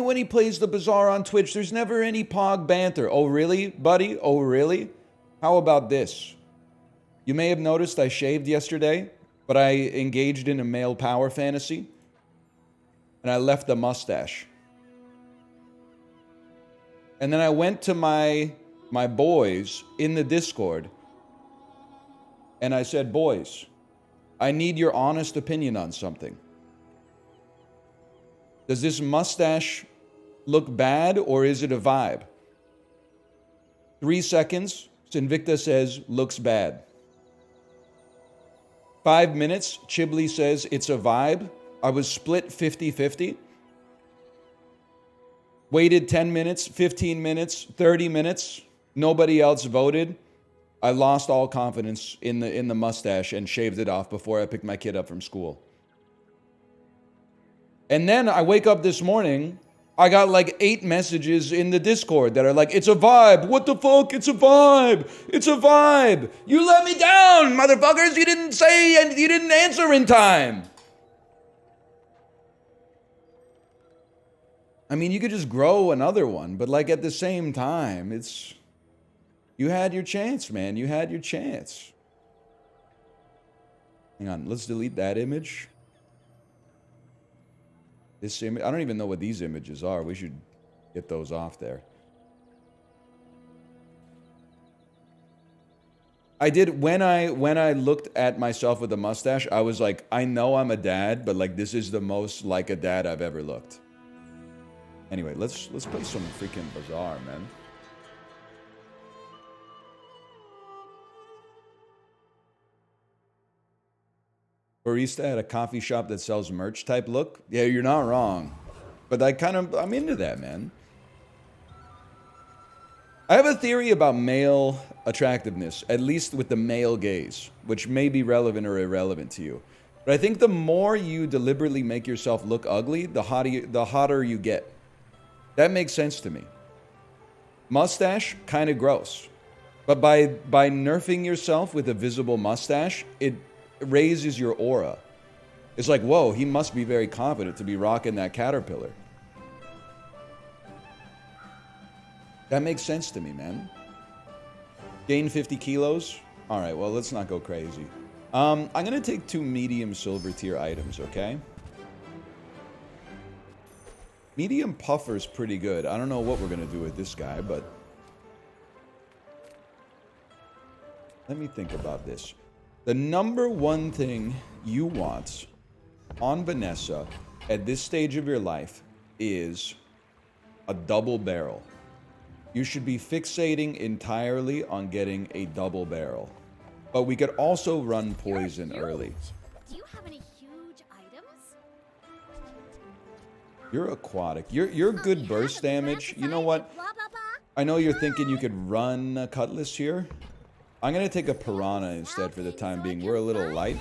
Even when he plays the Bazaar on Twitch, there's never any Pog banter. Oh, really, buddy? Oh, really? How about this? You may have noticed I shaved yesterday, but I engaged in a male power fantasy, and I left the mustache. And then I went to my boys in the Discord, and I said, boys, I need your honest opinion on something. Does this mustache look bad, or is it a vibe? 3 seconds, Sinvicta says, looks bad. 5 minutes, Chiblee says, it's a vibe. I was split 50-50. Waited 10 minutes, 15 minutes, 30 minutes. Nobody else voted. I lost all confidence in the mustache and shaved it off before I picked my kid up from school. And then I wake up this morning, I got like 8 messages in the Discord that are like, it's a vibe. What the fuck? It's a vibe. It's a vibe. You let me down, motherfuckers. You didn't say and you didn't answer in time. I mean, you could just grow another one, but like at the same time, it's... You had your chance, man. You had your chance. Hang on, let's delete that image. This image, I don't even know what these images are. We should get those off there. I did, when I looked at myself with a mustache, I was like, I know I'm a dad, but like this is the most like a dad I've ever looked. Anyway, let's play some freaking Bazaar, man. Barista at a coffee shop that sells merch type look? Yeah, you're not wrong. But I'm into that, man. I have a theory about male attractiveness, at least with the male gaze, which may be relevant or irrelevant to you. But I think the more you deliberately make yourself look ugly, the hotter you get. That makes sense to me. Mustache, kind of gross. But by nerfing yourself with a visible mustache, it raises your aura. It's like, whoa, he must be very confident to be rocking that caterpillar. That makes sense to me, man. Gain 50 kilos? All right, well, let's not go crazy. I'm going to take 2 medium silver tier items, okay? Medium puffer's pretty good. I don't know what we're going to do with this guy, but... Let me think about this. The number one thing you want on Vanessa at this stage of your life is a double barrel. You should be fixating entirely on getting a double barrel. But we could also run poison early. Do you have any huge items? You're aquatic. You're good burst damage. You know what? I know you're thinking you could run a cutlass here. I'm going to take a piranha instead for the time being. We're a little light.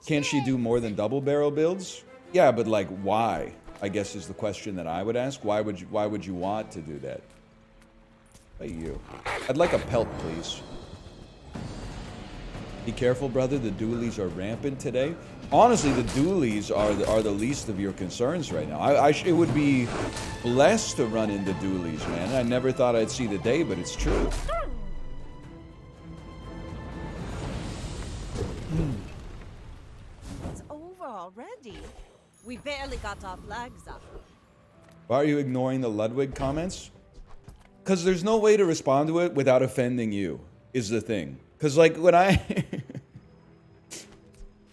Can't she do more than double barrel builds? Yeah, but like, why? I guess is the question that I would ask. Why would you want to do that? Hey, you. I'd like a pelt, please. Be careful, brother. The dualies are rampant today. Honestly, the dualies are the least of your concerns right now. It would be blessed to run into dualies, man. I never thought I'd see the day, but it's true. It's over already. We barely got our flags up. Why are you ignoring the Ludwig comments? Because there's no way to respond to it without offending you, is the thing. Because, like, when I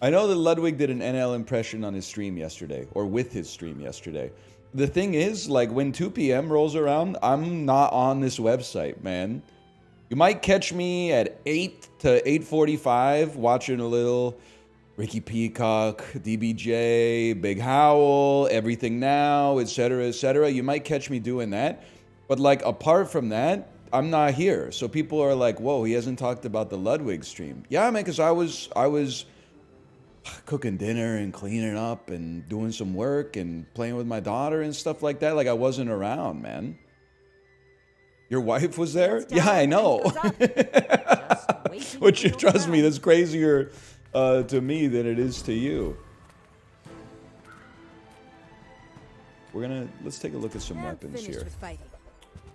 know that Ludwig did an NL impression on his stream yesterday, or with his stream yesterday. The thing is, like, when 2 p.m. rolls around, I'm not on this website, man. You might catch me at 8 to 8:45 watching a little Ricky Peacock, DBJ, Big Howl, Everything Now, etc., etc. You might catch me doing that. But, like, apart from that, I'm not here. So people are like, whoa, he hasn't talked about the Ludwig stream. Yeah, man, because I was cooking dinner and cleaning up and doing some work and playing with my daughter and stuff like that. Like, I wasn't around, man. Your wife was there? Yeah, I know. Which, trust me, that's crazier to me than it is to you. let's take a look at some weapons here. With fighting,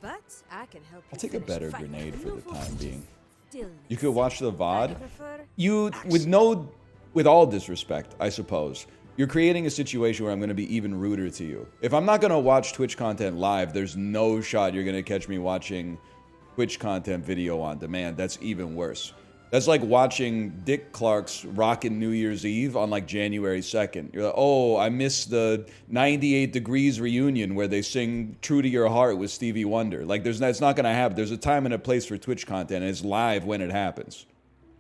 but I can help I'll you take a finish better fighting. grenade for the time being. Stillness. You could watch the VOD. I prefer You, action. with all disrespect, I suppose, you're creating a situation where I'm going to be even ruder to you. If I'm not going to watch Twitch content live, there's no shot you're going to catch me watching Twitch content video on demand. That's even worse. That's like watching Dick Clark's Rockin' New Year's Eve on like January 2nd. You're like, oh, I missed the 98 Degrees reunion where they sing True to Your Heart with Stevie Wonder. Like, it's not going to happen. There's a time and a place for Twitch content, and it's live when it happens.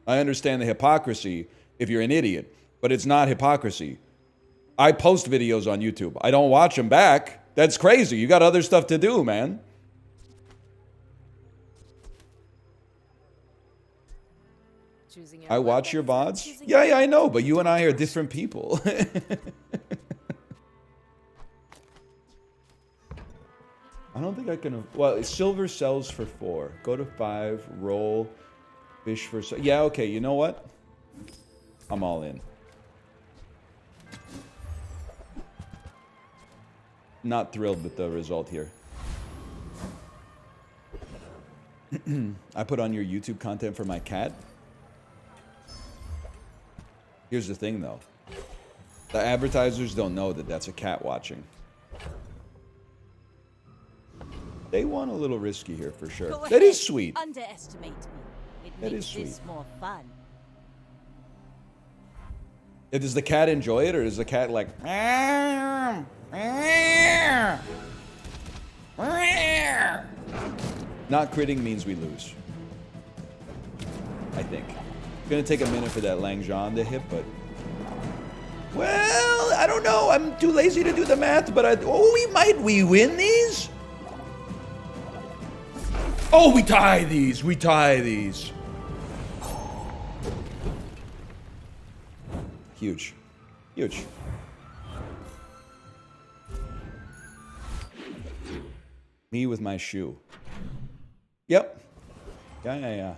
I understand the hypocrisy if you're an idiot, but it's not hypocrisy. I post videos on YouTube. I don't watch them back. That's crazy. You got other stuff to do, man. I watch your VODs? Yeah, I know, but you and I are different people. I don't think I can... Well, silver sells for 4. Go to 5, roll, fish for... Yeah, okay, you know what? I'm all in. Not thrilled with the result here. I put on your YouTube content for my cat. Here's the thing, though. The advertisers don't know that that's a cat watching. They want a little risky here, for sure. Go That ahead. is sweet. Underestimate me. It That makes is sweet. this more fun. Does the cat enjoy it, or is the cat like... Not critting means we lose. I think. It's gonna take a minute for that Langjean to hit, but... Well, I don't know. I'm too lazy to do the math, but we win these? Oh, we tie these. We tie these. Huge. Huge. Me with my shoe. Yep. Yeah.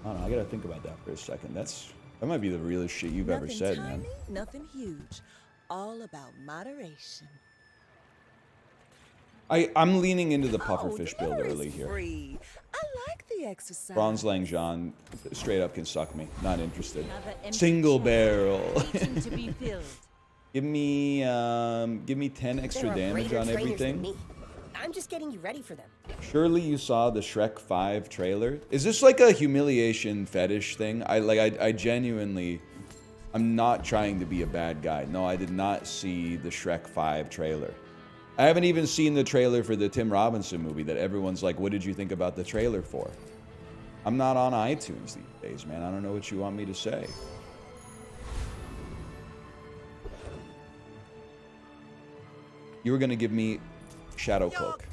I don't know. I gotta think about that for a second. That might be the realest shit you've ever said, tiny, man. Nothing huge. All about moderation. I'm leaning into the pufferfish build dinner early is here. free. I like the exercise. Bronze Langjean straight up can suck me. Not interested. Another empty Single chair barrel. waiting to be filled. Give me 10 extra There are damage greater on trainers than everything. me. I'm just getting you ready for them. Surely you saw the Shrek 5 trailer. Is this like a humiliation fetish thing? I genuinely, I'm not trying to be a bad guy. No, I did not see the Shrek 5 trailer. I haven't even seen the trailer for the Tim Robinson movie that everyone's like, what did you think about the trailer for? I'm not on iTunes these days, man. I don't know what you want me to say. You were gonna give me Shadow Cloak.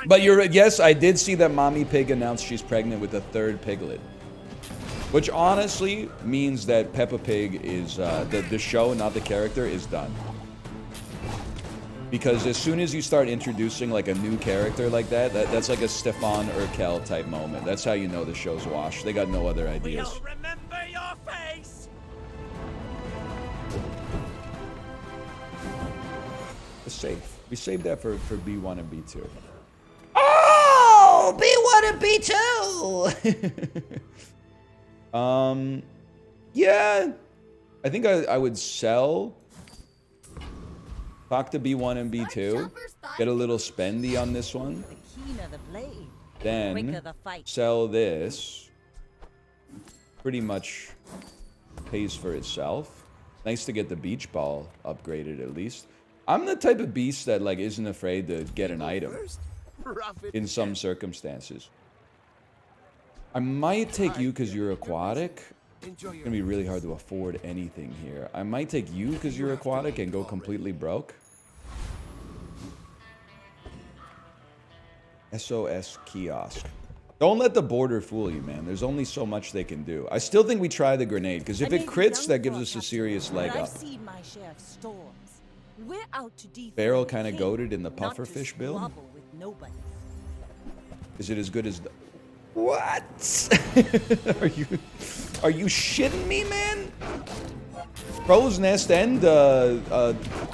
But yes, I did see that Mommy Pig announced she's pregnant with a 3rd piglet. Which honestly means that Peppa Pig is, the show, not the character, is done. Because as soon as you start introducing like a new character like that's like a Stefan Urkel type moment. That's how you know the show's washed. They got no other ideas. We'll remember your face. It's safe. We saved that for B1 and B2. Oh, B1 and B2. Yeah. I think I would sell. Talk to B1 and B2. Get a little spendy on this one. The keener the blade. Then Quicker the fight. sell this. Pretty much pays for itself. Nice to get the beach ball upgraded at least. I'm the type of beast that like isn't afraid to get an item in some circumstances. I might take you because you're aquatic. It's gonna be really hard to afford anything here. I might take you because you're aquatic and go completely broke. SOS kiosk. Don't let the border fool you, man. There's only so much they can do. I still think we try the grenade, because if it crits, that gives us a serious leg up. I've seen my share of storms. We're out to defend Barrel the kind of king, goated in the not to pufferfish build. squabble with nobody. Is it as good as the... What? Are you shitting me, man? Crow's Nest and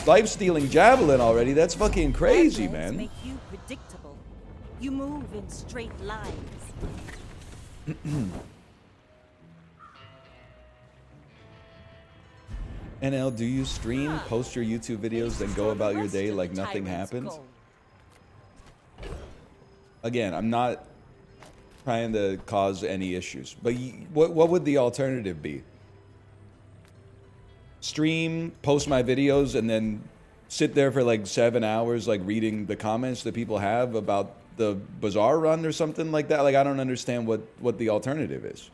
life-stealing javelin already. That's fucking crazy, Bandits man. make you predictable. You move in straight lines. NL, do you stream, post your YouTube videos, then go about your day like nothing happened? Again, I'm not trying to cause any issues, but what would the alternative be? Stream, post my videos, and then sit there for like 7 hours, like reading the comments that people have about the bazaar run or something like that? Like, I don't understand what the alternative is.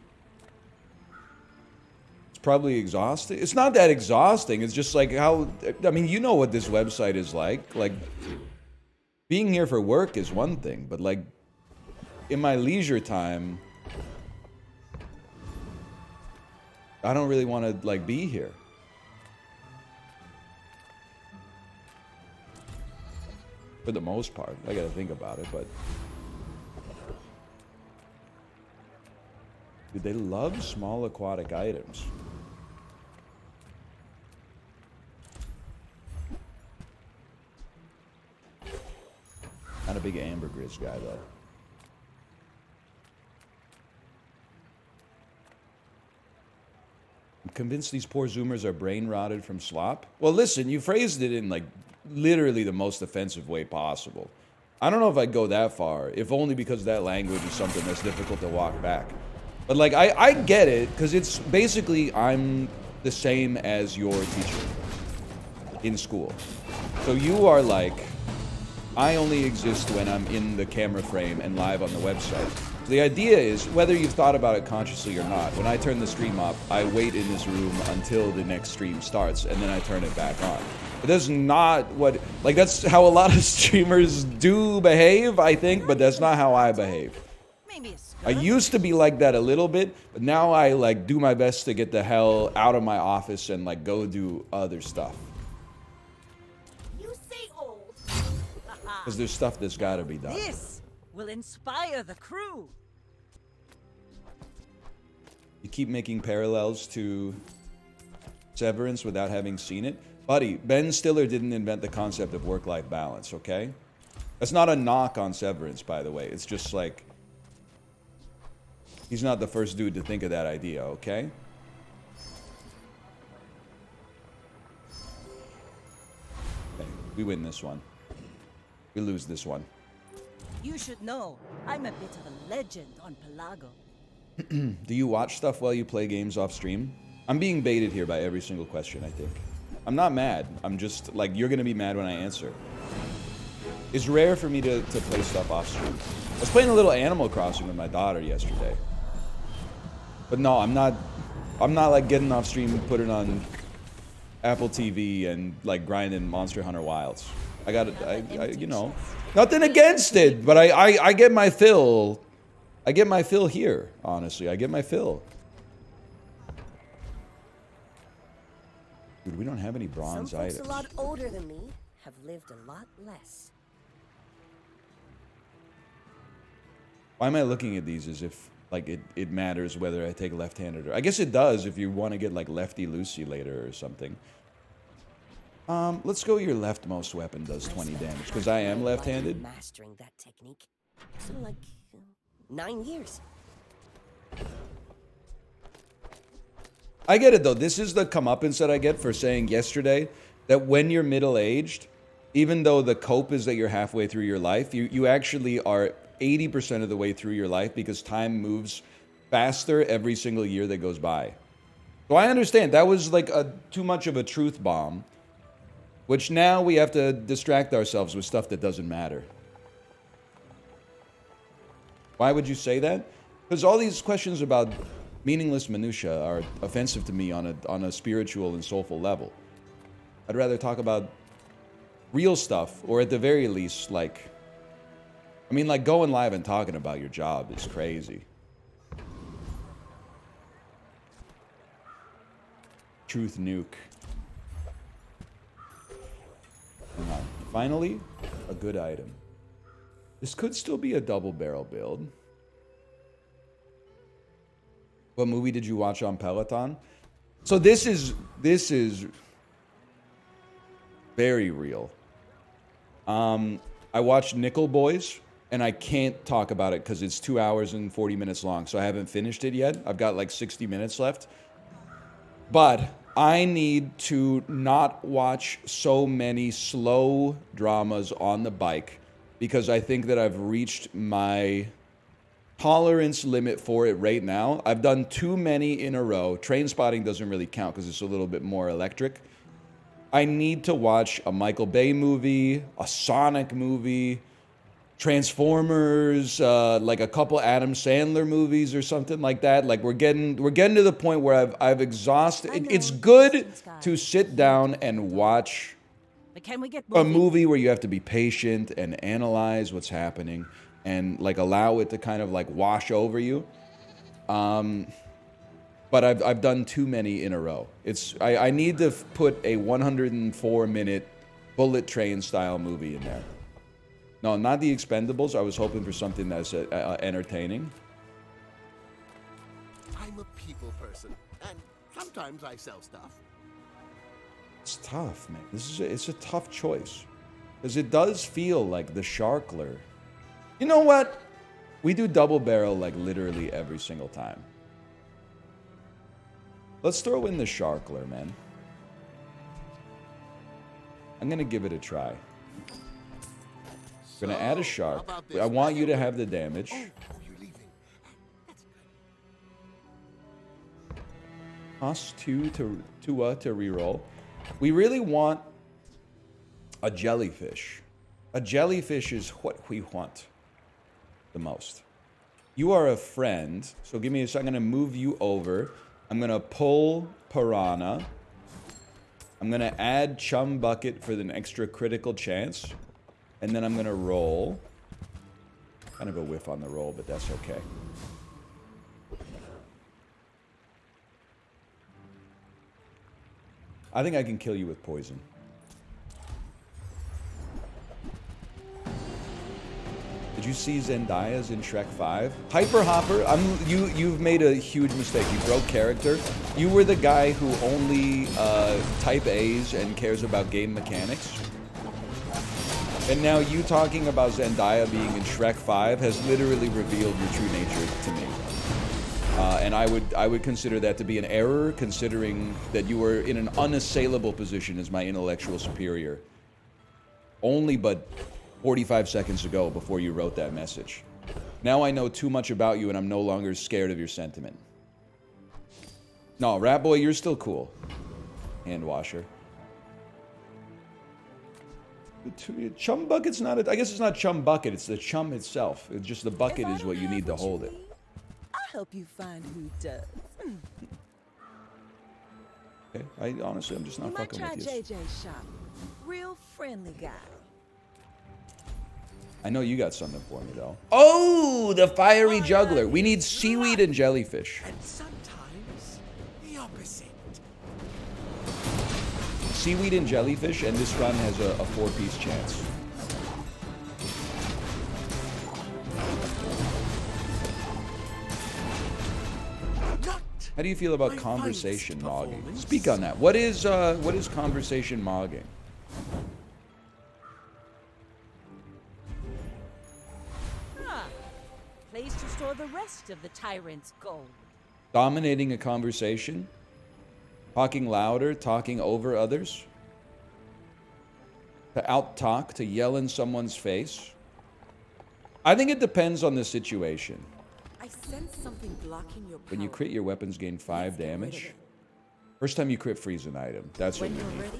It's probably exhausting. It's not that exhausting. It's just like how, I mean, you know what this website is like. Like, being here for work is one thing, but like, in my leisure time, I don't really want to like be here. For the most part. I gotta think about it, but... Dude, they love small aquatic items. Not a big ambergris guy, though. I'm convinced these poor Zoomers are brain rotted from slop. Well, listen, you phrased it in, like, literally the most offensive way possible. I don't know if I'd go that far, if only because that language is something that's difficult to walk back. But, like, I get it, because it's basically I'm the same as your teacher in school. So you are like, I only exist when I'm in the camera frame and live on the website. The idea is, whether you've thought about it consciously or not, when I turn the stream off, I wait in this room until the next stream starts, and then I turn it back on. But that's not what, like, that's how a lot of streamers do behave, I think, but that's not how I behave. I used to be like that a little bit, but now I, like, do my best to get the hell out of my office and, like, go do other stuff. You say old. Because there's stuff that's gotta be done. This will inspire the crew. You keep making parallels to Severance without having seen it. Buddy, Ben Stiller didn't invent the concept of work-life balance, okay? That's not a knock on Severance, by the way. It's just like, he's not the first dude to think of that idea, okay? Okay, we win this one. We lose this one. You should know, I'm a bit of a legend on Pelago. Do you watch stuff while you play games off stream? I'm being baited here by every single question, I think. I'm not mad. I'm just, like, you're gonna be mad when I answer. It's rare for me to play stuff off stream. I was playing a little Animal Crossing with my daughter yesterday. But no, I'm not like getting off stream and putting on Apple TV and like grinding Monster Hunter Wilds. I you know, nothing against it, but I get my fill. I get my fill here, honestly. I get my fill. Dude, we don't have any bronze Some folks items. a lot older than me have lived a lot less. Why am I looking at these as if like it matters whether I take left-handed or... I guess it does if you want to get like lefty-loosey later or something. Let's go your leftmost weapon does 20 damage, because I am left-handed. Mastering that technique. So like 9 years. I get it though. This is the comeuppance that I get for saying yesterday that when you're middle-aged, even though the cope is that you're halfway through your life, you actually are 80% of the way through your life because time moves faster every single year that goes by. So I understand. That was like too much of a truth bomb, which now we have to distract ourselves with stuff that doesn't matter. Why would you say that? Because all these questions about meaningless minutia are offensive to me on a spiritual and soulful level. I'd rather talk about real stuff, or at the very least, like... I mean, like, going live and talking about your job is crazy. Truth nuke. Hang on. Finally, a good item. This could still be a double barrel build. What movie did you watch on Peloton? So this is very real. I watched Nickel Boys, and I can't talk about it because it's 2 hours and 40 minutes long, so I haven't finished it yet. I've got like 60 minutes left. But I need to not watch so many slow dramas on the bike because I think that I've reached my tolerance limit for it right now. I've done too many in a row. Train Spotting doesn't really count because it's a little bit more electric. I need to watch a Michael Bay movie, a Sonic movie, Transformers, like a couple Adam Sandler movies or something like that. Like we're getting to the point where I've exhausted. It's good to sit down and watch But can we get a moving? movie where you have to be patient and analyze what's happening and like allow it to kind of like wash over you. But I've done too many in a row. I need to put a 104-minute bullet train style movie in there. No, not The Expendables. I was hoping for something that's entertaining. I'm a people person, and sometimes I sell stuff. It's tough, man. It's a tough choice. Because it does feel like the Sharkler. You know what? We do double barrel like literally every single time. Let's throw in the Sharkler, man. I'm going to give it a try. I'm going to add a shark. I want you to have the damage. Oh, you're leaving. Toss 2 to reroll. We really want a jellyfish. A jellyfish is what we want the most. You are a friend, so give me a second. I'm going to move you over. I'm going to pull Piranha. I'm going to add Chum Bucket for an extra critical chance. And then I'm going to roll. Kind of a whiff on the roll, but that's okay. I think I can kill you with poison. Did you see Zendaya's in Shrek 5? Hyper Hopper, you've made a huge mistake. You broke character. You were the guy who only type A's and cares about game mechanics. And now you talking about Zendaya being in Shrek 5 has literally revealed your true nature to me. And I would consider that to be an error, considering that you were in an unassailable position as my intellectual superior. Only but 45 seconds ago before you wrote that message. Now I know too much about you and I'm no longer scared of your sentiment. No, Rat Boy, you're still cool. Hand washer. Chum Bucket's not I guess it's not Chum Bucket, it's the chum itself. It's just the bucket is what you need to hold it. I'll help you find who does. Okay, honestly, I'm just not You might fucking try with you. JJ's shop. Real friendly guy. I know you got something for me, though. Oh, the fiery juggler. We need seaweed and jellyfish. And sometimes the opposite. Seaweed and jellyfish, and this run has a 4-piece chance. How do you feel about conversation mogging? Speak on that. What is conversation mogging? Place to store the rest of the tyrant's gold. Dominating a conversation? Talking louder, talking over others? To out-talk, to yell in someone's face? I think it depends on the situation. I sense something blocking your power. When you crit, your weapons gain 5 damage. First time you crit, freeze an item. That's what When you you're need. ready,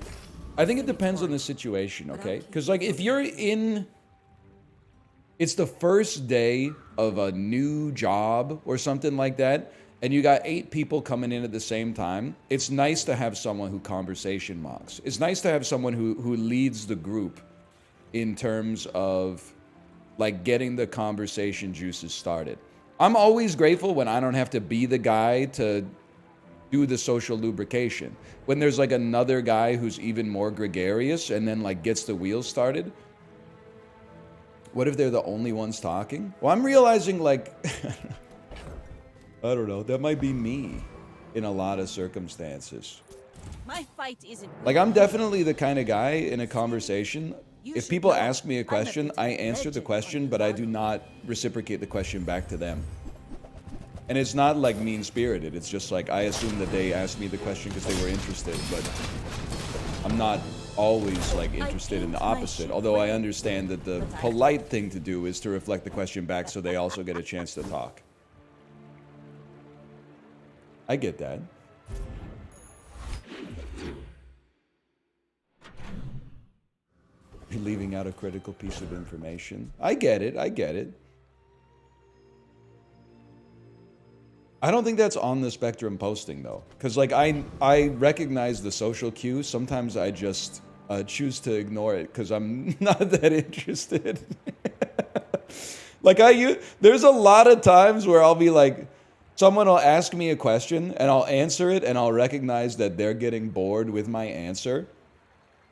I think it depends on the situation, okay? Because, like, if you're in... It's the first day of a new job or something like that, and you got 8 people coming in at the same time, it's nice to have someone who conversation mocks. It's nice to have someone who leads the group in terms of, like, getting the conversation juices started. I'm always grateful when I don't have to be the guy to do the social lubrication. When there's, like, another guy who's even more gregarious and then, like, gets the wheels started. What if they're the only ones talking? Well, I'm realizing, like, I don't know, that might be me. in a lot of circumstances. My fight isn't. Like, I'm definitely the kind of guy in a conversation, You if should people know, ask me a I'm a question, bit of I a answer the legend question, on but I do Palago. not reciprocate the question back to them. And it's not like mean-spirited. It's just like I assume that they asked me the question because they were interested, but I'm not always like interested in the opposite. Although I understand that the polite thing to do is to reflect the question back so they also get a chance to talk. I get that. You're leaving out a critical piece of information. I get it. I get it. I don't think that's on the spectrum posting though, because like I recognize the social cue. Sometimes I just choose to ignore it because I'm not that interested. Like there's a lot of times where I'll be like, someone will ask me a question and I'll answer it and I'll recognize that they're getting bored with my answer,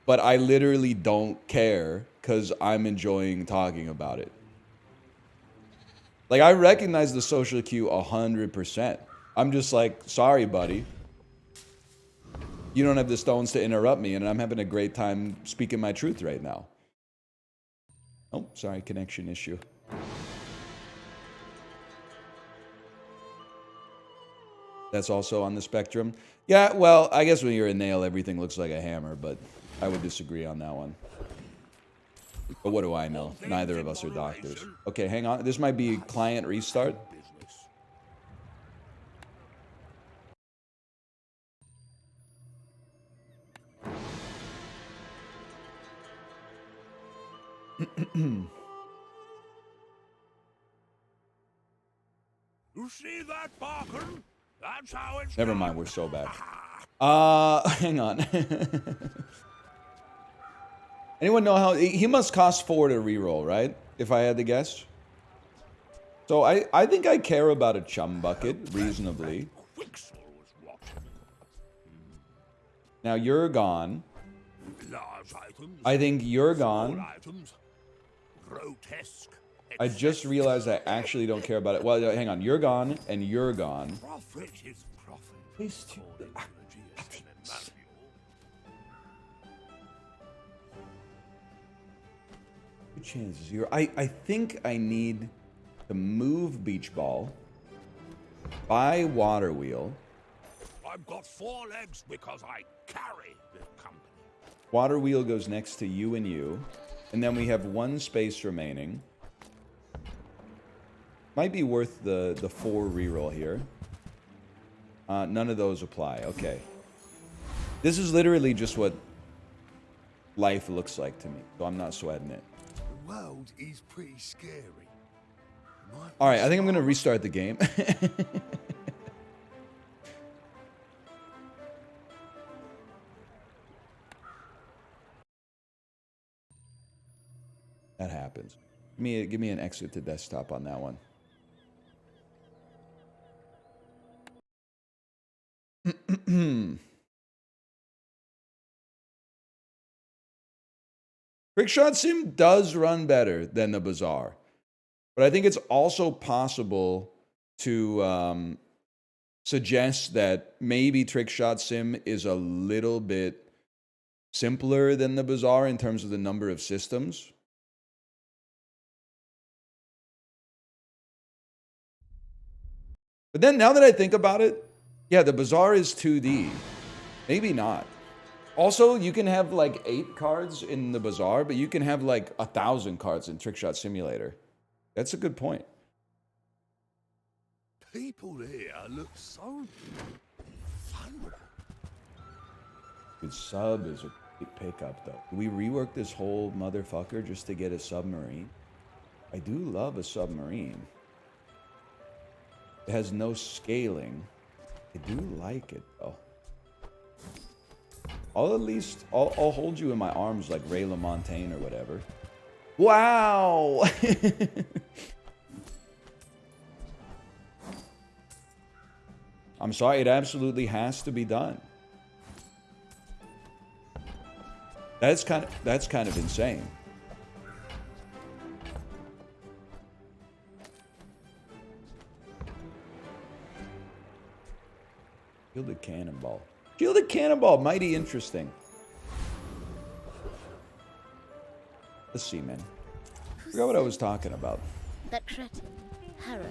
but I literally don't care because I'm enjoying talking about it. Like, I recognize the social cue 100%. I'm just like, sorry, buddy. You don't have the stones to interrupt me, and I'm having a great time speaking my truth right now. Oh, sorry, connection issue. That's also on the spectrum. Yeah, well, I guess when you're a nail, everything looks like a hammer, but I would disagree on that one. But what do I know? Neither of us are doctors. Okay, hang on. This might be client restart. You see that, Barker? That's how it's Never done. mind, we're so bad. Hang on. Anyone know how... He must cost 4 to reroll, right? If I had to guess. So I think I care about a chum bucket reasonably. Quicksil was watching. Now you're gone. Large items, I think you're small gone. items, grotesque. I just realized I actually don't care about it. Well, hang on. You're gone, and you're gone. Profit is profit. Please, too. according to the GSM manual. Good chances here. I think I need to move beach ball, buy water wheel. I've got 4 legs because I carry the company. Water wheel goes next to you and you. And then we have 1 space remaining. Might be worth the 4 reroll here. None of those apply. Okay. This is literally just what life looks like to me. So I'm not sweating it. The world is pretty scary. Alright, I think I'm going to restart the game. That happens. Give me an exit to desktop on that one. Trickshot Sim does run better than the Bazaar. But I think it's also possible to suggest that maybe Trickshot Sim is a little bit simpler than the Bazaar in terms of the number of systems. But then now that I think about it, yeah, the Bazaar is 2D. Maybe not. Also, you can have like 8 cards in the Bazaar, but you can have like 1,000 cards in Trickshot Simulator. That's a good point. People here look so vulnerable. Good sub is a great pickup, though. Do we rework this whole motherfucker just to get a submarine? I do love a submarine. It has no scaling. I do like it, though. I'll hold you in my arms like Ray LaMontagne or whatever. Wow! I'm sorry, it absolutely has to be done. That's kind of insane. Shielded cannonball. Shielded cannonball, mighty interesting. Let's see, man. I forgot what I was talking about. That cretin, Harrow.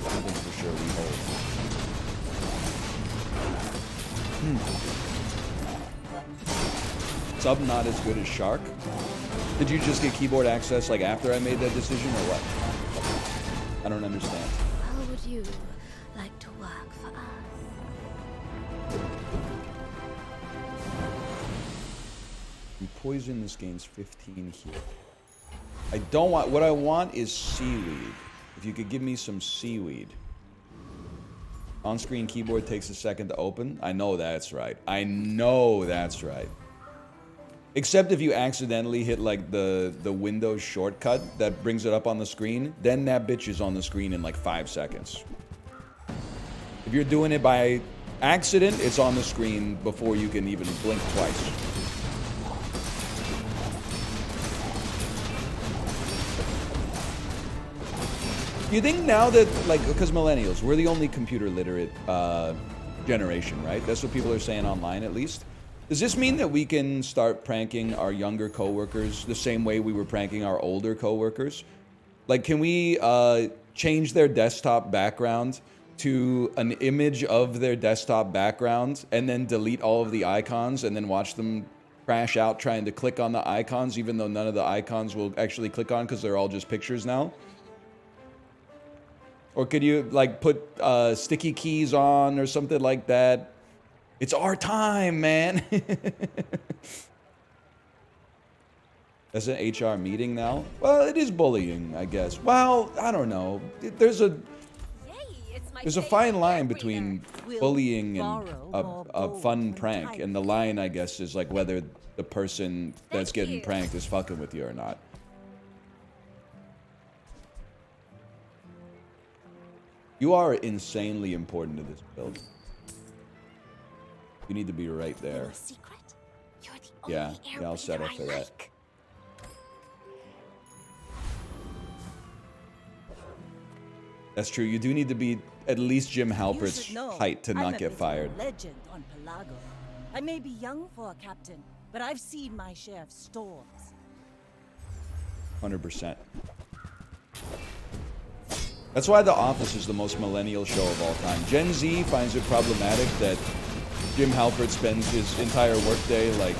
Nothing for sure we hold. Sub not as good as Shark. Did you just get keyboard access like after I made that decision or what? I don't understand. How would you like to work for us? You poison this gains 15 here. I don't want, what I want is seaweed. If you could give me some seaweed. On-screen keyboard takes a second to open. I know that's right. I know that's right. Except if you accidentally hit like the Windows shortcut that brings it up on the screen, then that bitch is on the screen in like 5 seconds. If you're doing it by accident, it's on the screen before you can even blink twice. You think now that, like, because millennials, we're the only computer literate generation, right? That's what people are saying online, at least. Does this mean that we can start pranking our younger coworkers the same way we were pranking our older coworkers? Like, can we change their desktop background to an image of their desktop background and then delete all of the icons and then watch them crash out trying to click on the icons, even though none of the icons will actually click on because they're all just pictures now? Or could you, like, put sticky keys on or something like that? It's our time, man. That's an HR meeting now? Well, it is bullying, I guess. Well, I don't know. There's a fine line between bullying and a fun prank. And the line, I guess, is like whether the person that's getting pranked is fucking with you or not. You are insanely important to this build. You need to be right there. Secret? You're the Yeah, only I'll settle airbender for I that. like. That's true. You do need to be at least Jim You Halpert's should know, height to I'm not a get bit of a fired. legend on Pelago. I may be young for a captain, but I've seen my share of storms. 100%. That's why The Office is the most millennial show of all time. Gen Z finds it problematic that Jim Halpert spends his entire workday like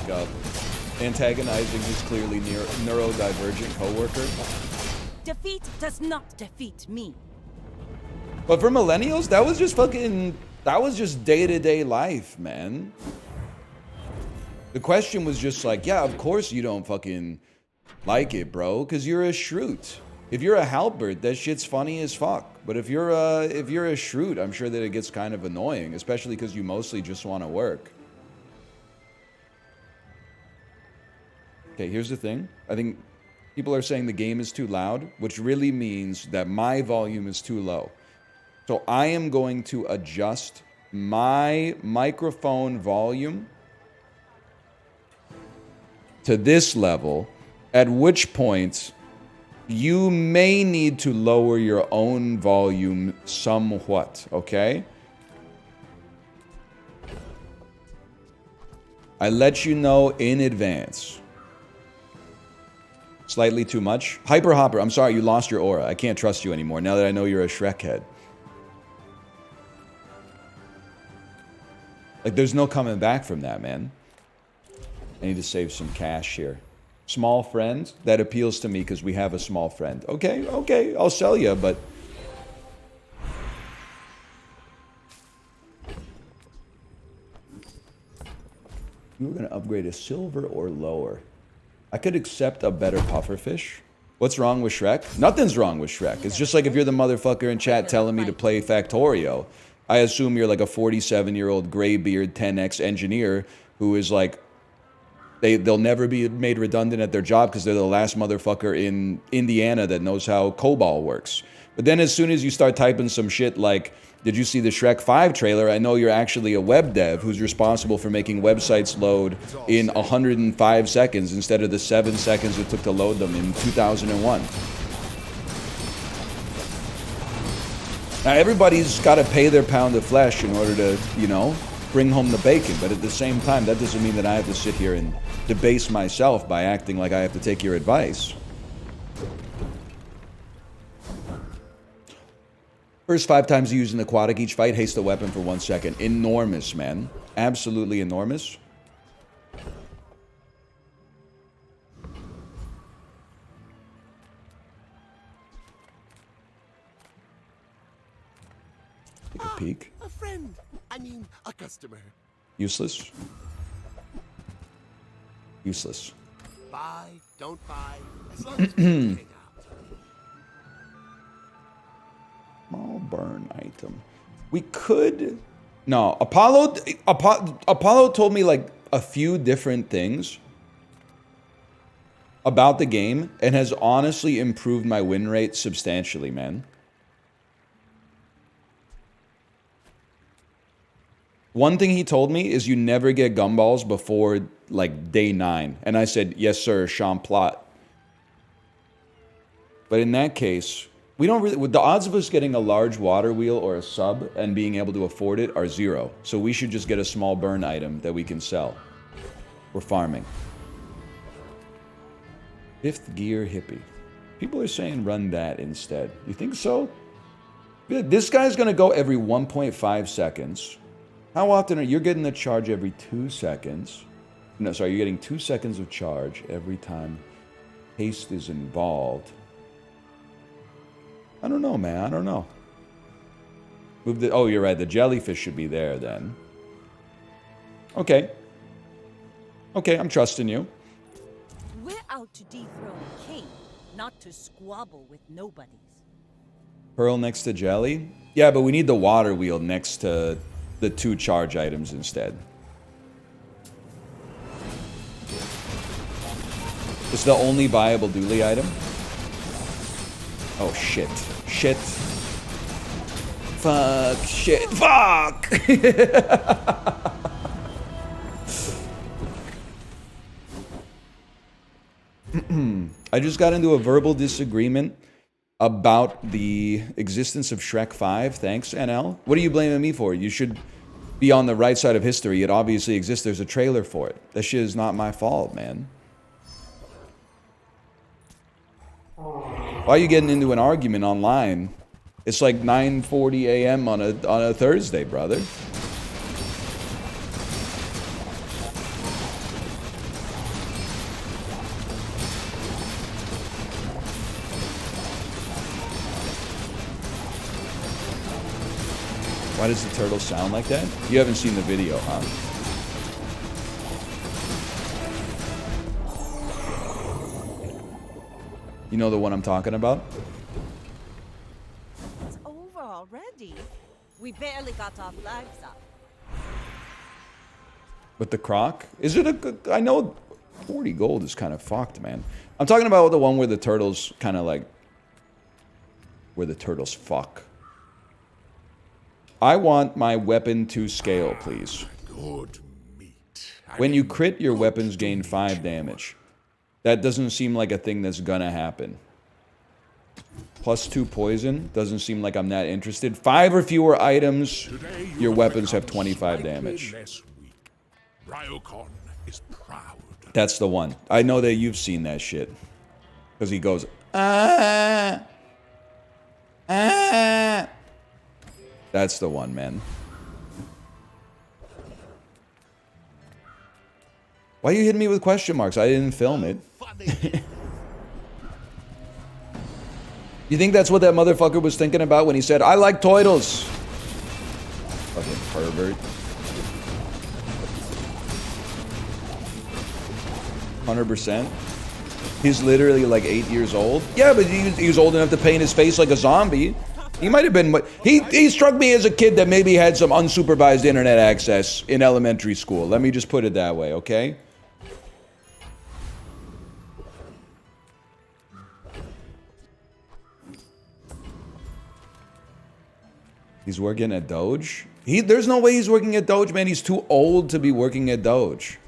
antagonizing his clearly neurodivergent coworker. Defeat does not defeat me. But for millennials, that was just day-to-day life, man. The question was just like, yeah, of course you don't fucking like it, bro, because you're a shroot. If you're a Halbert, that shit's funny as fuck. But if you're a shroot, I'm sure that it gets kind of annoying, especially because you mostly just want to work. Okay, here's the thing. I think people are saying the game is too loud, which really means that my volume is too low. So I am going to adjust my microphone volume to this level, at which point you may need to lower your own volume somewhat, okay? I let you know in advance. Slightly too much. Hyper Hopper, I'm sorry, you lost your aura. I can't trust you anymore now that I know you're a Shrek head. Like, there's no coming back from that, man. I need to save some cash here. Small friend? That appeals to me because we have a small friend. Okay, I'll sell you, but... You were going to upgrade a silver or lower. I could accept a better pufferfish. What's wrong with Shrek? Nothing's wrong with Shrek. It's just like if you're the motherfucker in chat telling me to play Factorio. I assume you're like a 47-year-old graybeard 10X engineer who is like... They'll never be made redundant at their job because they're the last motherfucker in Indiana that knows how COBOL works. But then as soon as you start typing some shit like, did you see the Shrek 5 trailer? I know you're actually a web dev who's responsible for making websites load in 105 seconds instead of the 7 seconds it took to load them in 2001. Now, everybody's got to pay their pound of flesh in order to, you know, bring home the bacon. But at the same time, that doesn't mean that I have to sit here and debase myself by acting like I have to take your advice. First 5 times you use an aquatic each fight, haste the weapon for 1 second. Enormous, man. Absolutely enormous. Take a peek. A friend. I mean, a customer. Useless. Useless. Buy, don't buy, as long as we hang out. Small burn item. We could... No, Apollo told me like a few different things about the game and has honestly improved my win rate substantially, man. One thing he told me is you never get gumballs before like day 9. And I said, yes, sir, Champlot. But in that case, we don't really, with the odds of us getting a large water wheel or a sub and being able to afford it are 0. So we should just get a small burn item that we can sell. We're farming. 5th gear hippie. People are saying run that instead. You think so? This guy's gonna go every 1.5 seconds. How often are you getting the charge every 2 seconds? No, sorry, you're getting 2 seconds of charge every time haste is involved. I don't know, man. I don't know. Move the... Oh, you're right. The jellyfish should be there then. Okay. Okay, I'm trusting you. We're out to dethrone a king, not to squabble with nobodies. Pearl next to jelly? Yeah, but we need the water wheel next to the 2 charge items instead. It's the only viable dually item. Oh, shit. Shit. Fuck. Shit. Fuck! I just got into a verbal disagreement about the existence of Shrek 5. Thanks, NL. What are you blaming me for? You should be on the right side of history. It obviously exists. There's a trailer for it. That shit is not my fault, man. Why are you getting into an argument online? It's like 9:40 a.m. on a Thursday, brother. Why does the turtle sound like that? You haven't seen the video, huh? You know the one I'm talking about? It's over already. We barely got our flags up. With the croc? Is it a good... I know 40 gold is kind of fucked, man. I'm talking about the one where the turtles kind of like... Where the turtles fuck. I want my weapon to scale, please. Good meat. When you crit, your weapons gain 5 damage. That doesn't seem like a thing that's gonna happen. +2 poison. Doesn't seem like I'm that interested. 5 or fewer items, your weapons have 25 damage. Ryokon is proud. That's the one. I know that you've seen that shit. Because he goes, ah, ah. That's the one, man. Why are you hitting me with question marks? I didn't film it. You think that's what that motherfucker was thinking about when he said, I like toidles? Fucking pervert. 100%. He's literally like 8 years old. Yeah, but he was old enough to paint his face like a zombie. He might have been... He struck me as a kid that maybe had some unsupervised internet access in elementary school. Let me just put it that way, okay? He's working at Doge? There's no way he's working at Doge, man. He's too old to be working at Doge.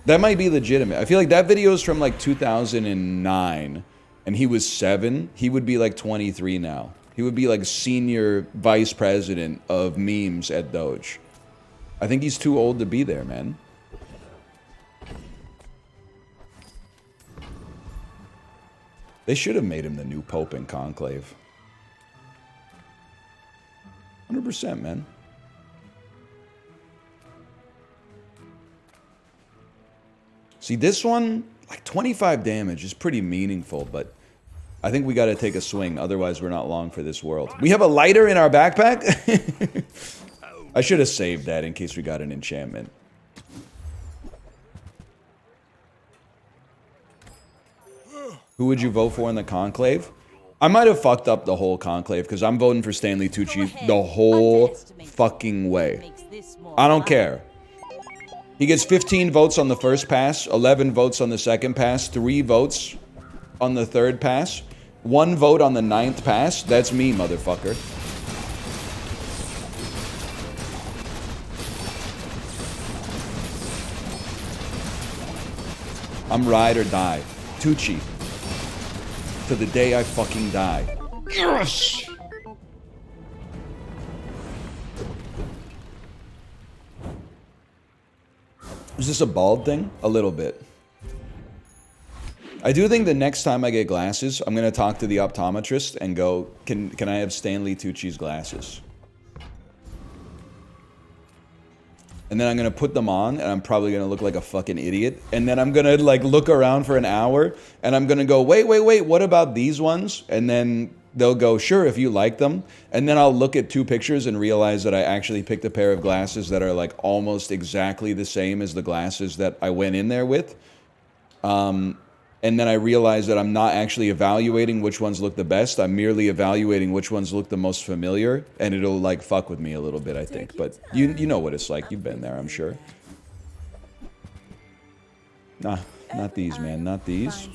That might be legitimate. I feel like that video is from like 2009. And he was 7. He would be like 23 now. He would be like senior vice president of memes at Doge. I think he's too old to be there, man. They should have made him the new Pope in Conclave. 100%, man. See, this one, like 25 damage is pretty meaningful, but I think we got to take a swing. Otherwise, we're not long for this world. We have a lighter in our backpack? I should have saved that in case we got an enchantment. Who would you vote for in the Conclave? I might have fucked up the whole Conclave because I'm voting for Stanley Tucci the whole fucking way. I don't care. He gets 15 votes on the first pass, 11 votes on the second pass, 3 votes on the third pass, 1 vote on the 9th pass. That's me, motherfucker. I'm ride or die. Tucci. To the day I fucking die. Yes! Is this a bald thing? A little bit. I do think the next time I get glasses, I'm going to talk to the optometrist and go, can I have Stanley Tucci's glasses? And then I'm going to put them on, and I'm probably going to look like a fucking idiot. And then I'm going to, like, look around for an hour, and I'm going to go, wait, what about these ones? And then they'll go, sure, if you like them. And then I'll look at 2 pictures and realize that I actually picked a pair of glasses that are, like, almost exactly the same as the glasses that I went in there with. And then I realize that I'm not actually evaluating which ones look the best. I'm merely evaluating which ones look the most familiar. And it'll, like, fuck with me a little bit, I think. But you know what it's like. You've been there, I'm sure. Nah, not these, man. Not these.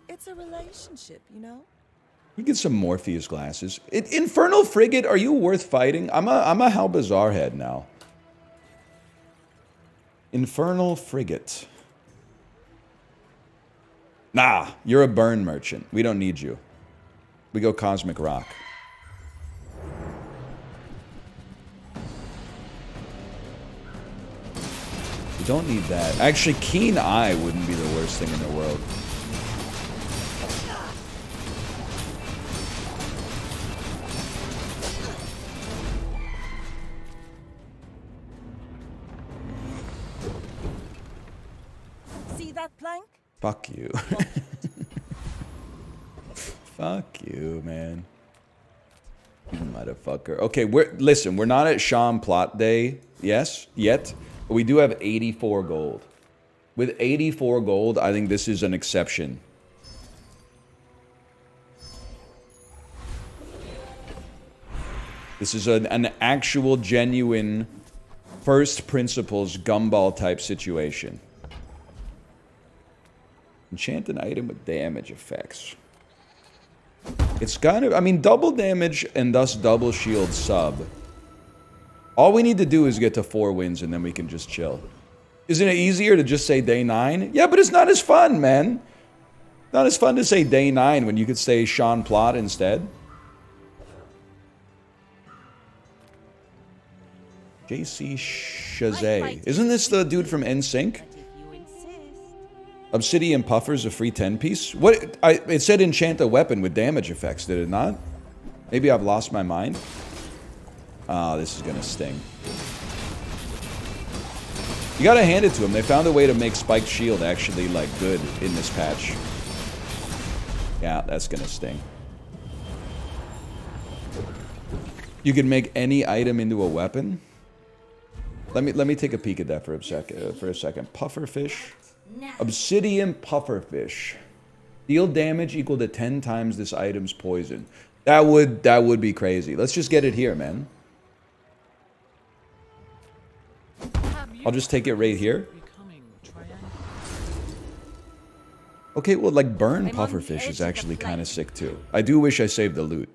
It's a relationship, you know? We get some Morpheus glasses. Infernal Frigate, are you worth fighting? I'm a How Bizarre head now. Infernal Frigate. Nah, you're a burn merchant. We don't need you. We go Cosmic Rock. We don't need that. Actually, Keen Eye wouldn't be the worst thing in the world. See that plank? Fuck you. Fuck you, man. You motherfucker. Okay, listen, we're not at Sean Plot Day, yet, but we do have 84 gold. With 84 gold, I think this is an exception. This is an actual, genuine, first principles gumball type situation. Enchant an item with damage effects. It's kind of, I mean, double damage and thus double shield sub. All we need to do is get to 4 wins and then we can just chill. Isn't it easier to just say day 9? Yeah, but it's not as fun, man. Not as fun to say day 9 when you could say Sean Plot instead. JC Chazé. Isn't this the dude from NSYNC? Obsidian Puffer's a free 10-piece? What? It said enchant a weapon with damage effects, did it not? Maybe I've lost my mind. Ah, this is gonna sting. You gotta hand it to them. They found a way to make Spiked Shield actually, like, good in this patch. Yeah, that's gonna sting. You can make any item into a weapon? Let me take a peek at that for a second. Pufferfish. Obsidian Pufferfish. Deal damage equal to 10 times this item's poison. That would be crazy. Let's just get it here, man. I'll just take it right here. Okay, well, like, burn Pufferfish is actually kind of sick too. I do wish I saved the loot.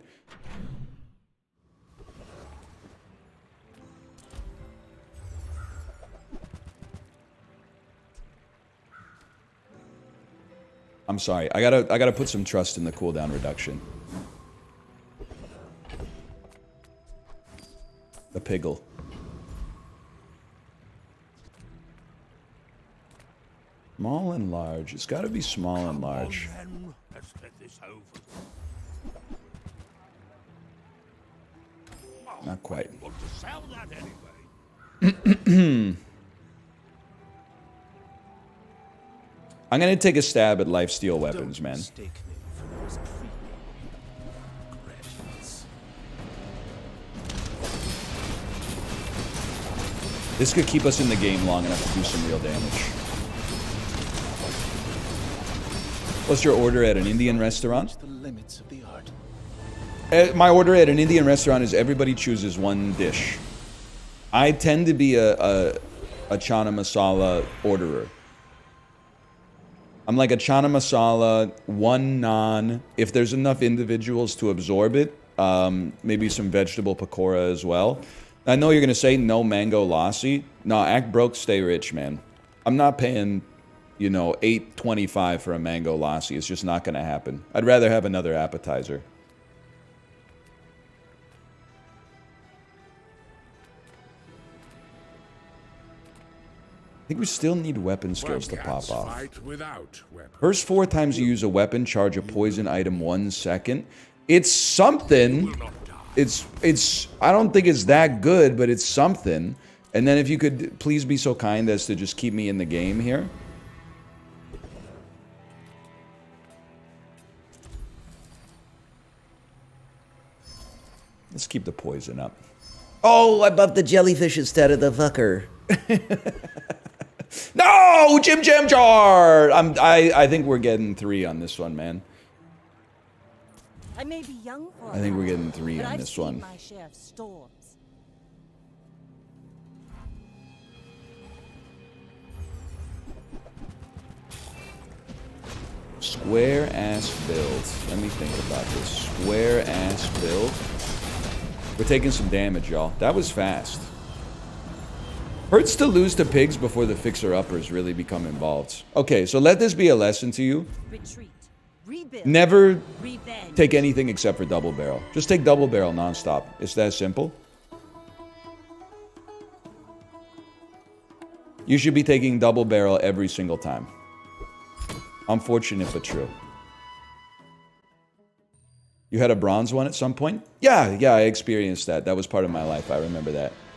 I'm sorry. I gotta put some trust in the cooldown reduction. piggle. Small and large. It's got to be small and large. Then, let's get this over. Not quite. I want to sell that anyway. I'm going to take a stab at lifesteal weapons, man. Mistake me for those creepy graduates. This could keep us in the game long enough to do some real damage. What's your order at an Indian restaurant? The limits of the art. My order at an Indian restaurant is everybody chooses one dish. I tend to be a chana masala orderer. I'm like a chana masala, one naan. If there's enough individuals to absorb it, maybe some vegetable pakora as well. I know you're going to say no mango lassi. No, act broke, stay rich, man. I'm not paying, you know, $8.25 for a mango lassi. It's just not going to happen. I'd rather have another appetizer. I think we still need weapon skills to pop off. Fight without weapons. First 4 times you use a weapon, charge a poison item 1 second. It's something. It's I don't think it's that good, but it's something. And then if you could please be so kind as to just keep me in the game here. Let's keep the poison up. Oh, I buffed the jellyfish instead of the fucker. No, Jim Jam Jar. I think we're getting 3 on this one, man. I may be young for I think we're that, getting 3 but on I've this seen one. my share of storms. Square ass build. Let me think about this. Square ass build. We're taking some damage, y'all. That was fast. Hurts to lose to pigs before the fixer-uppers really become involved. Okay, so let this be a lesson to you. Retreat. Rebuild. Never Revenge. take anything except for double barrel. Just take double barrel nonstop. It's that simple. You should be taking double barrel every single time. Unfortunate but true. You had a bronze one at some point? Yeah, I experienced that. That was part of my life. I remember that.